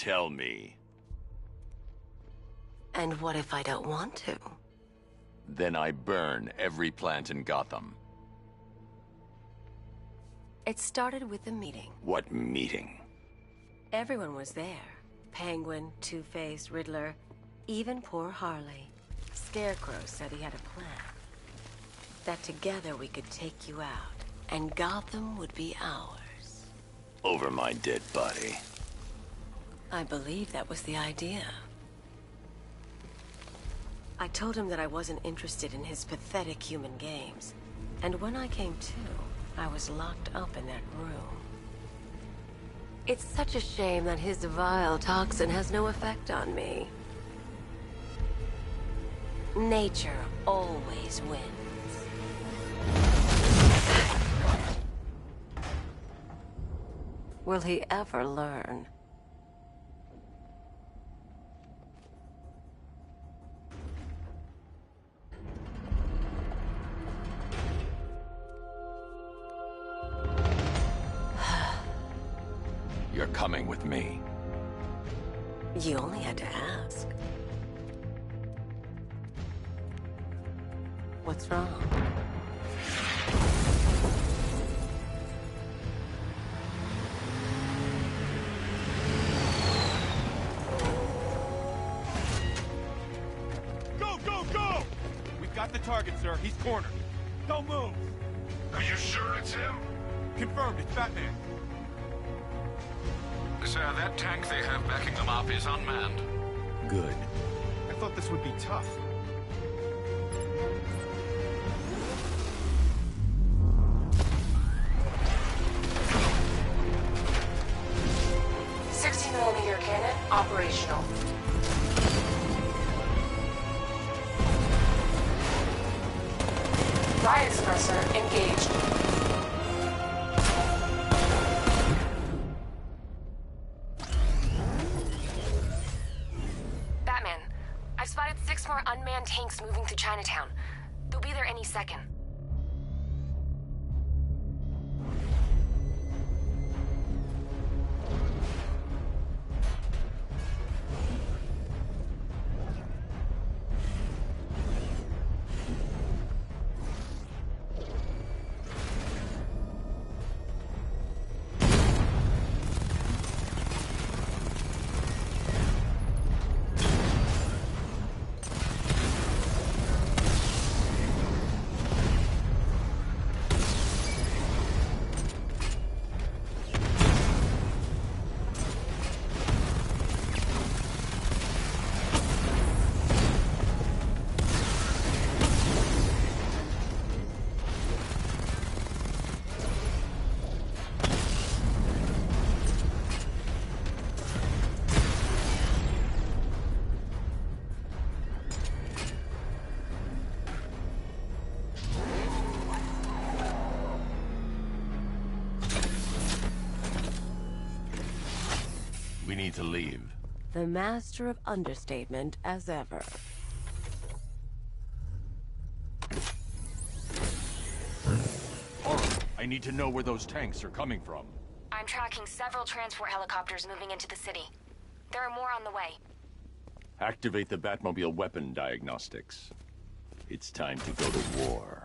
tell me. And what if I don't want to? Then I burn every plant in Gotham. It started with a meeting. What meeting? Everyone was there. Penguin, Two-Face, Riddler, even poor Harley. Scarecrow said he had a plan. That together we could take you out, and Gotham would be ours. Over my dead body. I believe that was the idea. I told him that I wasn't interested in his pathetic human games. And when I came to, I was locked up in that room. It's such a shame that his vile toxin has no effect on me. Nature always wins. Will he ever learn? You're coming with me. You only had to ask. What's wrong? Go, go, go! We've got the target, sir. He's cornered. Don't move. Are you sure it's him? Confirmed, it's Batman. Sir, that tank they have backing them up is unmanned. Good. I thought this would be tough. .60mm cannon operational. Riot suppressor engaged. Batman, I've spotted 6 more unmanned tanks moving through Chinatown. They'll be there any second. We need to leave. The master of understatement as ever. I need to know where those tanks are coming from. I'm tracking several transport helicopters moving into the city. There are more on the way. Activate the Batmobile weapon diagnostics. It's time to go to war.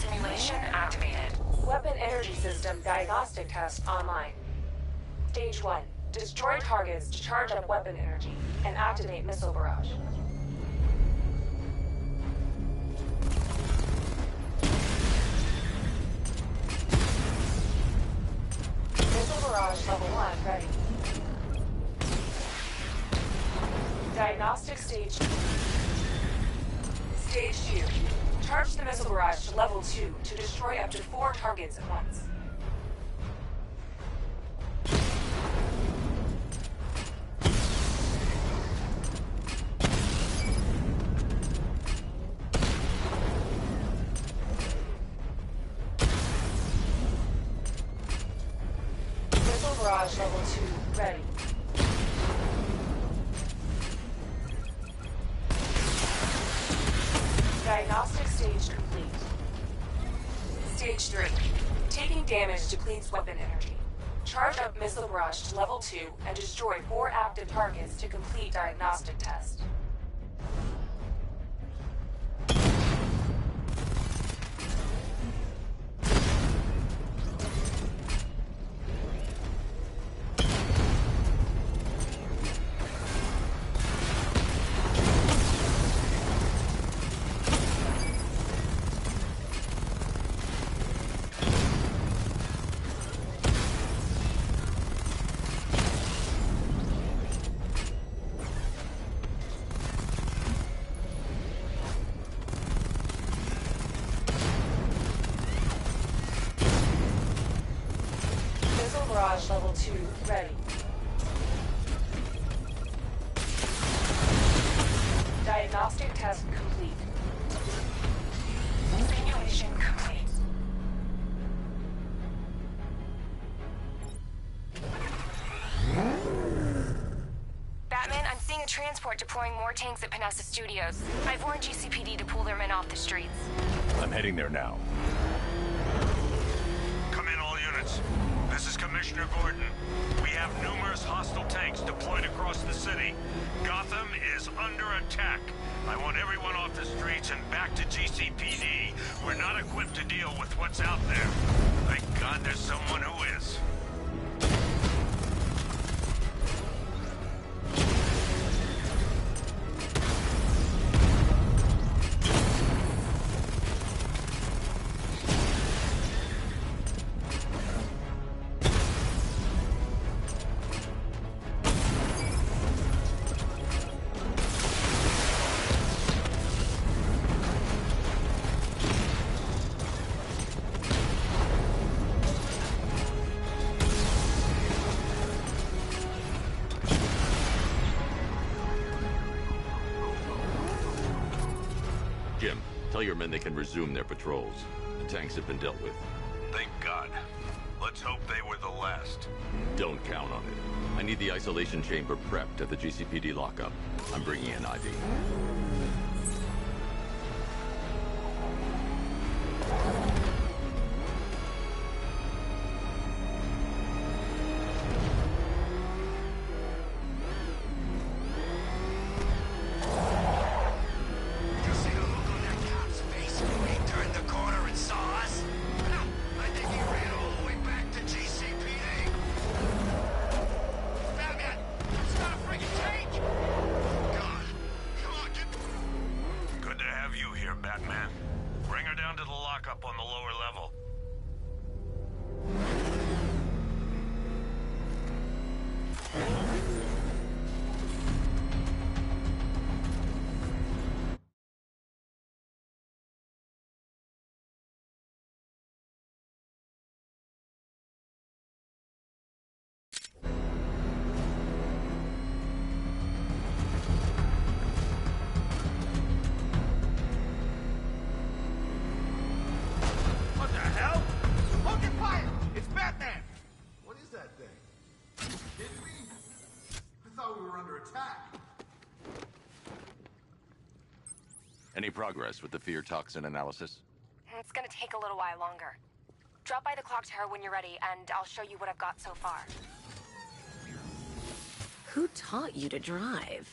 Simulation activated. Weapon energy system diagnostic test online. Stage 1. Destroy targets to charge up weapon energy and activate missile barrage. Missile barrage level 1 ready. Diagnostic stage. Stage 2. Charge the missile barrage to level 2 to destroy up to 4 targets at once. Barrage Level 2 ready. Diagnostic stage complete. Stage 3. Taking damage depletes weapon energy. Charge up Missile Barrage to Level 2 and destroy 4 active targets to complete diagnostic test. Barrage Level 2 ready. Diagnostic test complete. Simulation complete. Batman, I'm seeing a transport deploying more tanks at Panessa Studios. I've warned GCPD to pull their men off the streets. I'm heading there now. Come in, all units. This is Commissioner Gordon. We have numerous hostile tanks deployed across the city. Gotham is under attack. I want everyone off the streets and back to GCPD. We're not equipped to deal with what's out there. Thank God there's someone who is. Jim, tell your men they can resume their patrols. The tanks have been dealt with. Thank God. Let's hope they were the last. Don't count on it. I need the isolation chamber prepped at the GCPD lockup. I'm bringing in Ivy. Batman. Bring her down to the lockup on the lower level. Any progress with the fear toxin analysis? It's gonna take a little while longer. Drop by the clock tower when you're ready, and I'll show you what I've got so far. Who taught you to drive?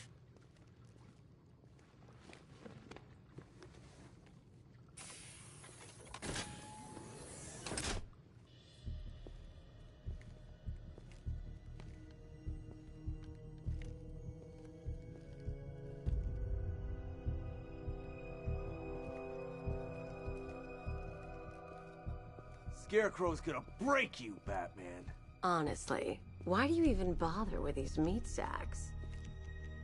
Scarecrow's gonna break you, Batman. Honestly, why do you even bother with these meat sacks?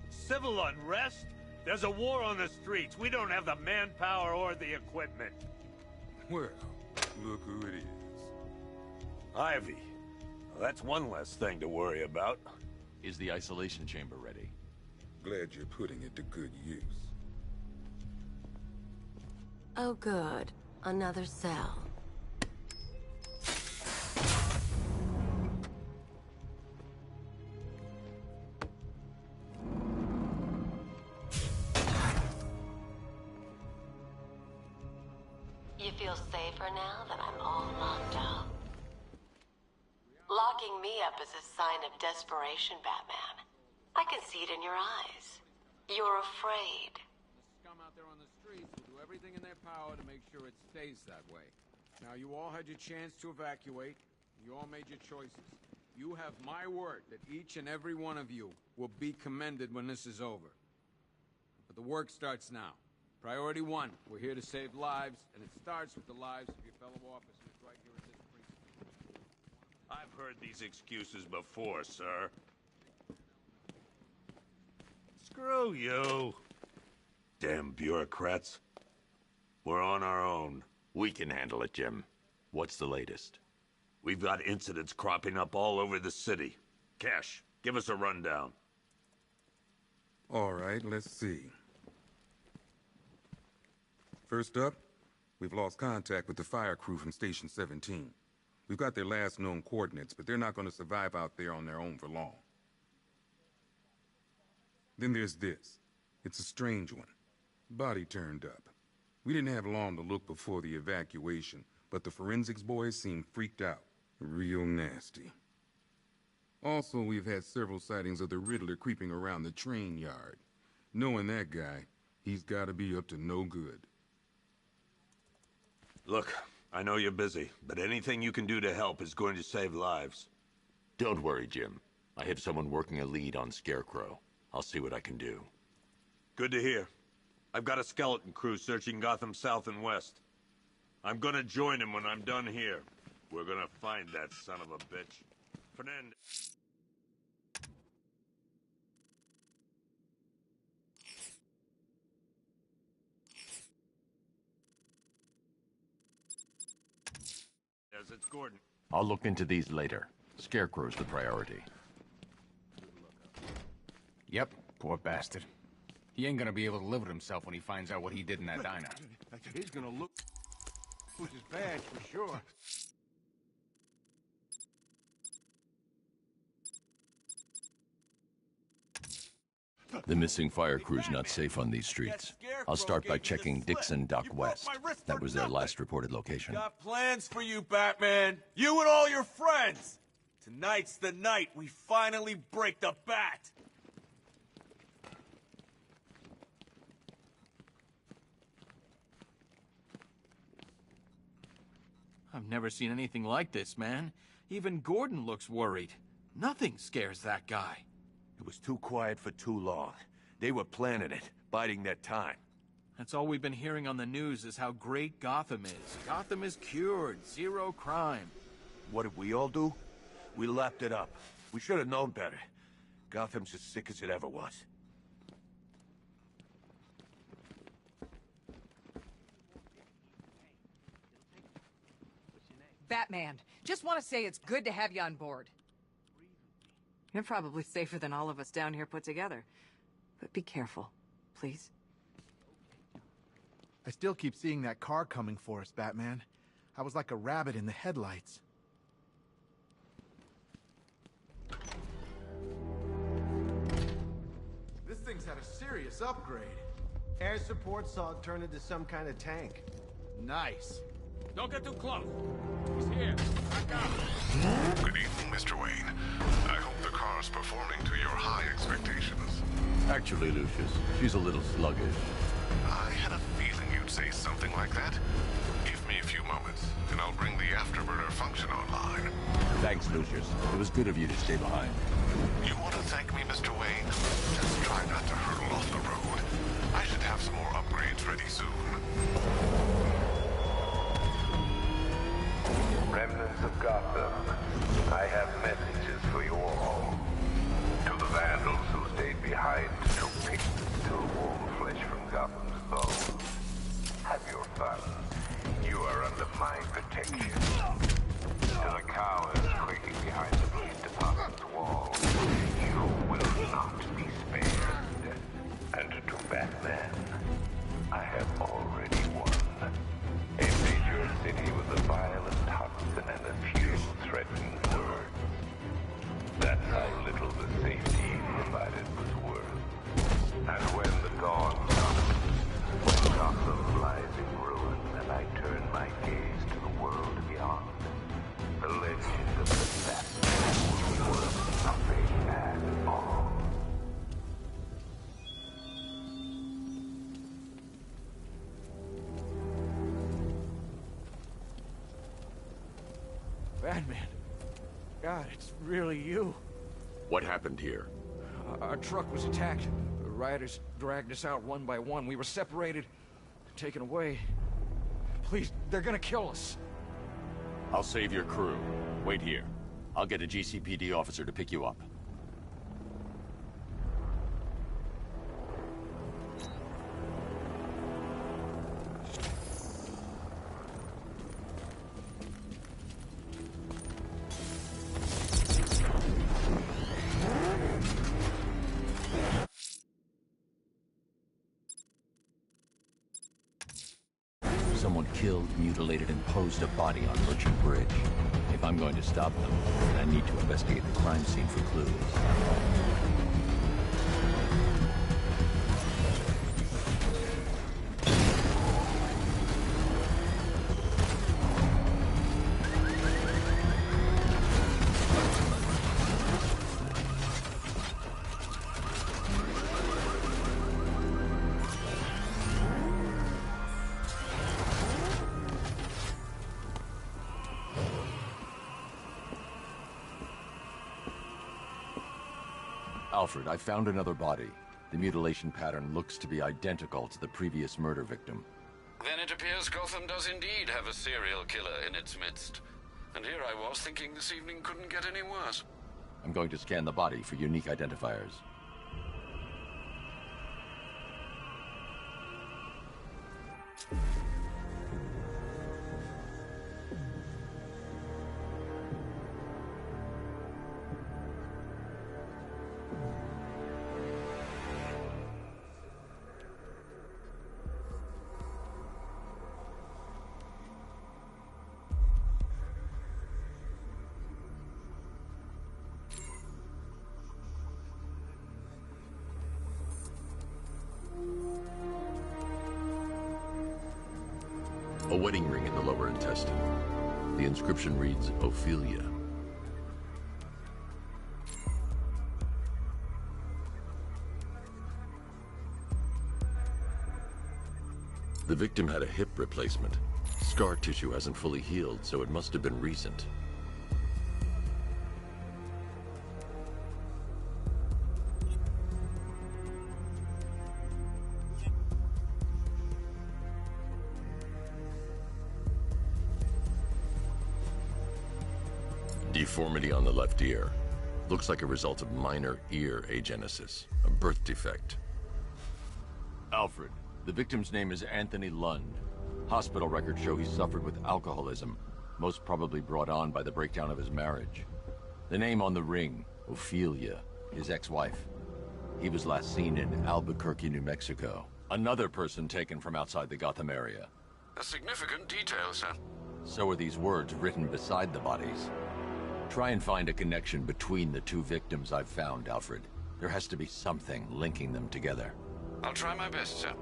Civil unrest? There's a war on the streets. We don't have the manpower or the equipment. Well, look who it is. Ivy. Well, that's one less thing to worry about. Is the isolation chamber ready? Glad you're putting it to good use. Oh good, another cell. You feel safer now that I'm all locked up? Locking me up is a sign of desperation, Batman. I can see it in your eyes. You're afraid. The scum out there on the streets will do everything in their power to make sure it stays that way. Now, you all had your chance to evacuate. You all made your choices. You have my word that each and every one of you will be commended when this is over. But the work starts now. Priority 1, we're here to save lives, and it starts with the lives of your fellow officers right here at this precinct. I've heard these excuses before, sir. Screw you. Damn bureaucrats. We're on our own. We can handle it, Jim. What's the latest? We've got incidents cropping up all over the city. Cash, give us a rundown. All right, let's see. First up, we've lost contact with the fire crew from Station 17. We've got their last known coordinates, but they're not going to survive out there on their own for long. Then there's this. It's a strange one. Body turned up. We didn't have long to look before the evacuation, but the forensics boys seemed freaked out. Real nasty. Also, we've had several sightings of the Riddler creeping around the train yard. Knowing that guy, he's got to be up to no good. Look, I know you're busy, but anything you can do to help is going to save lives. Don't worry, Jim. I have someone working a lead on Scarecrow. I'll see what I can do. Good to hear. I've got a skeleton crew searching Gotham South and West. I'm gonna join him when I'm done here. We're gonna find that son of a bitch. Fernandez. Yes, it's Gordon. I'll look into these later. Scarecrow's the priority. Yep, poor bastard. He ain't gonna be able to live with himself when he finds out what he did in that diner. He's gonna look with his badge for sure. The missing fire crew's not safe on these streets. I'll start by checking Dixon Dock West. That was their last reported location. Got plans for you, Batman. You and all your friends. Tonight's the night we finally break the bat. I've never seen anything like this, man. Even Gordon looks worried. Nothing scares that guy. It was too quiet for too long. They were planning it, biding their time. That's all we've been hearing on the news is how great Gotham is. Gotham is cured, zero crime. What did we all do? We lapped it up. We should have known better. Gotham's as sick as it ever was. Batman, just want to say it's good to have you on board. You're probably safer than all of us down here put together. But be careful, please. I still keep seeing that car coming for us, Batman. I was like a rabbit in the headlights. This thing's had a serious upgrade. Air support saw it turn into some kind of tank. Nice. Don't get too close. He's here. Back out. Good evening, Mr. Wayne. I hope the car's performing to your high expectations. Actually, Lucius, she's a little sluggish. I had a feeling you'd say something like that. Give me a few moments, and I'll bring the afterburner function online. Thanks, Lucius. It was good of you to stay behind. You want to thank me, Mr. Wayne? Just try not to hurtle off the road. I should have some more upgrades ready soon. Remnants of Gotham, I have messages for you all. To the vandals who stayed behind to pick the still warm flesh from Gotham's bones. Have your fun. You are under my protection. To the cowards quaking behind the police department's wall, you will not be spared. And to Batman, I have already won. A major city with a violent toxin and a few threatening words. That's how little the safety he provided was worth. And when the dawn comes, when Gotham lies in ruin and I turn my Batman. God, it's really you. What happened here? Our truck was attacked. The rioters dragged us out one by one. We were separated, taken away. Please, they're gonna kill us. I'll save your crew. Wait here. I'll get a GCPD officer to pick you up. Someone killed, mutilated, and posed a body on Merchant Bridge. If I'm going to stop them, then I need to investigate the crime scene for clues. Alfred, I found another body. The mutilation pattern looks to be identical to the previous murder victim. Then it appears Gotham does indeed have a serial killer in its midst. And here I was thinking this evening couldn't get any worse. I'm going to scan the body for unique identifiers. A wedding ring in the lower intestine. The inscription reads, Ophelia. The victim had a hip replacement. Scar tissue hasn't fully healed, so it must have been recent. Deformity on the left ear. Looks like a result of minor ear agenesis, a birth defect. Alfred, the victim's name is Anthony Lund. Hospital records show he suffered with alcoholism, most probably brought on by the breakdown of his marriage. The name on the ring, Ophelia, his ex-wife. He was last seen in Albuquerque, New Mexico. Another person taken from outside the Gotham area. A significant detail, sir. So are these words written beside the bodies. Try and find a connection between the two victims I've found, Alfred. There has to be something linking them together. I'll try my best, sir.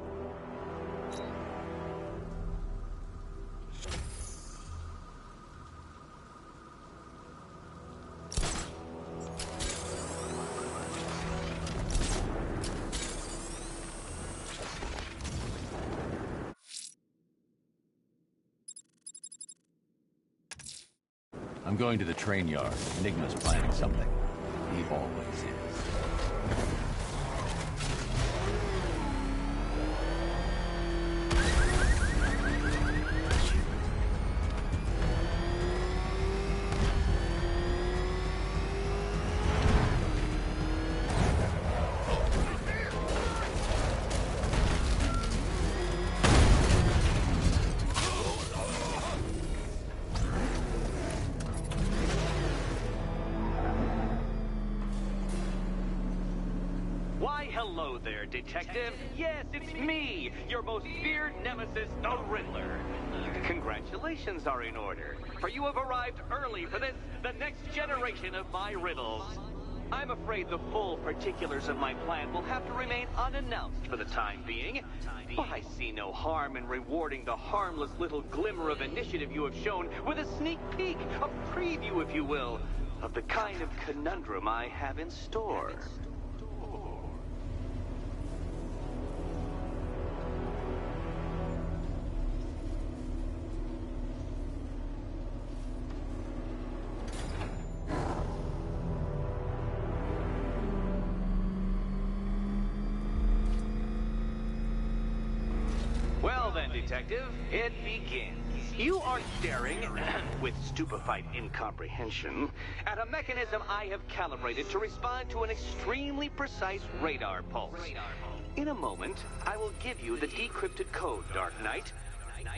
I'm going to the train yard. Enigma's planning something. He always is. Hello there, Detective. Yes, it's me, your most feared nemesis, the Riddler. Congratulations are in order, for you have arrived early for this, the next generation of my riddles. I'm afraid the full particulars of my plan will have to remain unannounced for the time being, but I see no harm in rewarding the harmless little glimmer of initiative you have shown with a sneak peek, a preview, if you will, of the kind of conundrum I have in store. Detective. It begins. You are staring, with stupefied incomprehension, at a mechanism I have calibrated to respond to an extremely precise radar pulse. In a moment, I will give you the decrypted code, Dark Knight.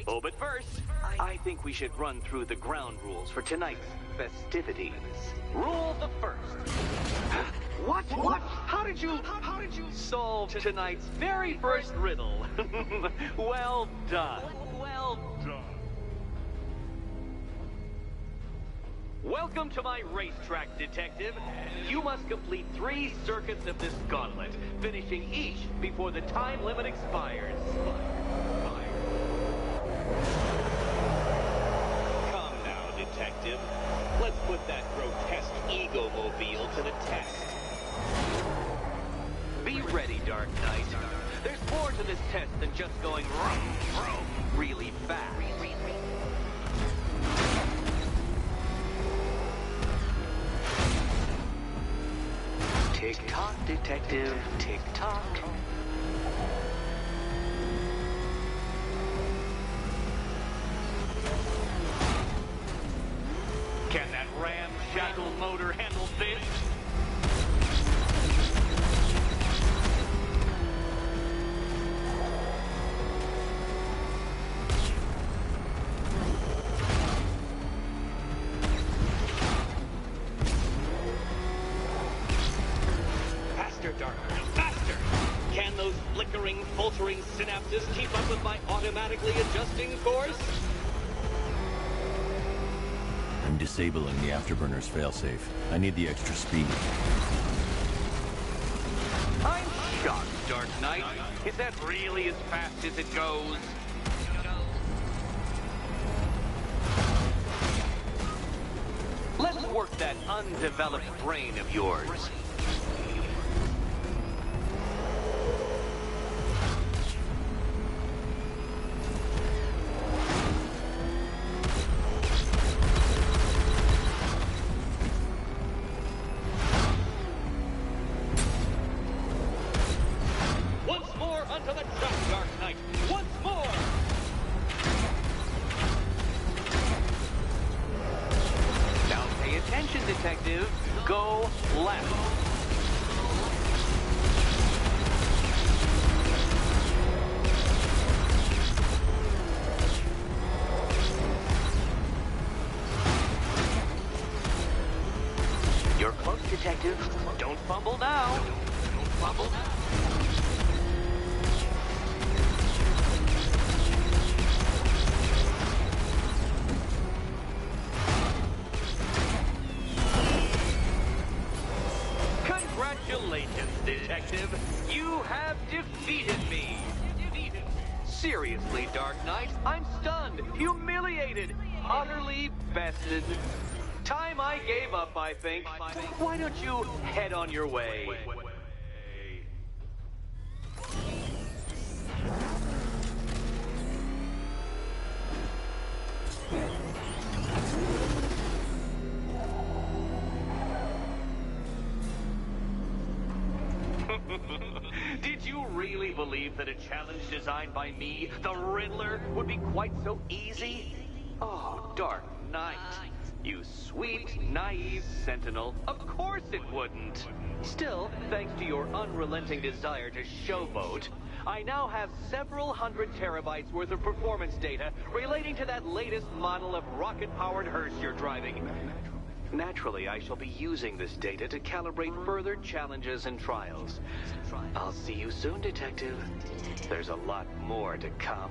Oh, but first, I think we should run through the ground rules for tonight's festivities. Rule the first. What? How did you solve tonight's very first riddle? Well done. Well done. Welcome to my racetrack, Detective. You must complete 3 circuits of this gauntlet, finishing each before the time limit expires. Come now, Detective. Let's put that grotesque ego-mobile to the test. Be ready, Dark Knight. There's more to this test than just going really fast. Tick-tock, Detective, tick-tock. Can that ramshackle motor handle this? Faster, Dark Knight, faster! Can those flickering, faltering synapses keep up with my automatically adjusting course? I'm disabling the Afterburner's failsafe. I need the extra speed. I'm shocked, Dark Knight. Is that really as fast as it goes? Let's work that undeveloped brain of yours. Once more onto the track, Dark Knight. Once more! Now pay attention, Detective. Go left. You're close, Detective. Don't fumble now. Don't fumble now. Congratulations, Detective. You have defeated me. Seriously, Dark Knight, I'm stunned, humiliated, utterly bested. Time I gave up, I think. Why don't you head on your way? Did you really believe that a challenge designed by me, the Riddler, would be quite so easy? Oh, Dark Knight. You sweet, naive sentinel. Of course it wouldn't. Still, thanks to your unrelenting desire to showboat, I now have several hundred terabytes worth of performance data relating to that latest model of rocket-powered hearse you're driving. Naturally, I shall be using this data to calibrate further challenges and trials. I'll see you soon, Detective. There's a lot more to come.